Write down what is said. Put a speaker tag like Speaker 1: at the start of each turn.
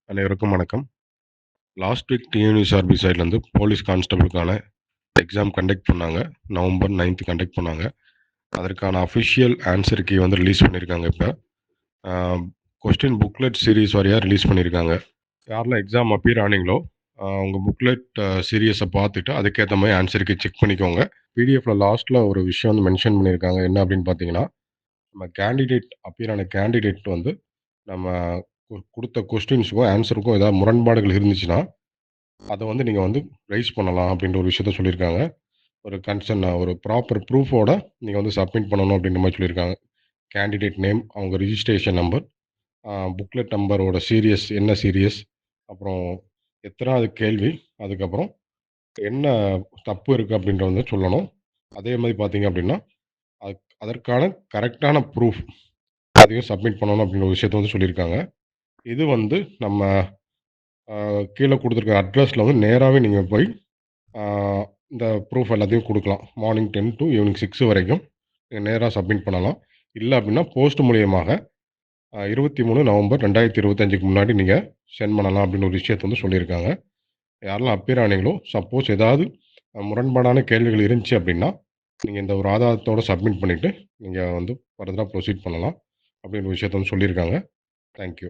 Speaker 1: அனைவருக்கும் வணக்கம். Last week TNUSRB சைட்லேருந்து போலீஸ் கான்ஸ்டபிளுக்கான எக்ஸாம் கண்டக்ட் பண்ணாங்க. நவம்பர் 9 கண்டக்ட் பண்ணாங்க. அதற்கான அஃபிஷியல் ஆன்சர் கீ வந்து ரிலீஸ் பண்ணியிருக்காங்க இப்ப. கொஸ்டின் புக்லெட் சீரிஸ் வாரியா ரிலீஸ் பண்ணியிருக்காங்க. யாரெல்லாம் எக்ஸாம் அப்பியர் ஆனீங்களோ, உங்க புக்லெட் சீரியஸை பார்த்துட்டு அதுக்கேத்த மாரி ஆன்சர் கீ செக் பண்ணிக்கோங்க. பிடிஎஃப்ல லாஸ்ட்ல ஒரு விஷயம் வந்து மென்ஷன் பண்ணியிருக்காங்க. என்ன அப்படின்னு பார்த்தீங்கன்னா, நம்ம கேண்டிடேட் அப்பியர் ஆன கேண்டிடேட் வந்து நம்ம குடுத்த கொஸ்டின்ஸுக்கும், ஆன்சருக்கும் ஏதாவது முரண்பாடுகள் இருந்துச்சுன்னா, அத வந்து நீங்க வந்து ரைஸ் பண்ணலாம் அப்படின்ற ஒரு விஷயத்த சொல்லியிருக்காங்க. ஒரு கன்சர்ன் ஒரு ப்ராப்பர் ப்ரூஃபோட நீங்க வந்து சப்மிட் பண்ணணும் அப்படின்ற மாரி சொல்லியிருக்காங்க. கேண்டிடேட் நேம், அவங்க ரிஜிஸ்ட்ரேஷன் நம்பர், புக்லெட் நம்பரோட சீரியஸ் என்ன சீரியஸ், அப்புறம் எத்தனாவது கேள்வி, அதுக்கப்புறம் என்ன தப்பு இருக்கு அப்படின்றத வந்து சொல்லணும். அதே மாரி பார்த்தீங்க அப்படின்னா, அதற்கான கரெக்ட்டான ப்ரூஃப் அதையும் சப்மிட் பண்ணணும் அப்படின்ற ஒரு விஷயத்த வந்து சொல்லியிருக்காங்க. இது வந்து நம்ம கீழ குடுத்துருக்க அட்ரஸ்ல வந்து நேராவே நீங்க போய் ஆ இந்த ப்ரூஃப் எல்லாத்தையும் குடுக்கலாம். மார்னிங் 10 டூ ஈவினிங் 6 வரைக்கும் நீங்க நேரா சப்மிட் பண்ணலாம். இல்ல அப்டின்னா போஸ்ட் மூலியமாக 23 நவம்பர் 2025க்கு முன்னாடி நீங்க சென்ட் பண்ணலாம் அப்டின்னு ஒரு விஷயத்த வந்து சொல்லியிருக்காங்க. யாரெல்லாம் அப்பியர் ஆனீங்களோ, சப்போஸ் ஏதாவது முரண்பாடான கேள்விகள் இருந்துச்சு அப்டின்னா, நீங்க இந்த ஒரு ஆதாரத்தோட சப்மிட் பண்ணிட்டு, நீங்க வந்து ஃபர்தரா ப்ரொசீட் பண்ணலாம். அப்டின்ற விஷயத்த வந்து சொல்லியிருக்காங்க. Thank you.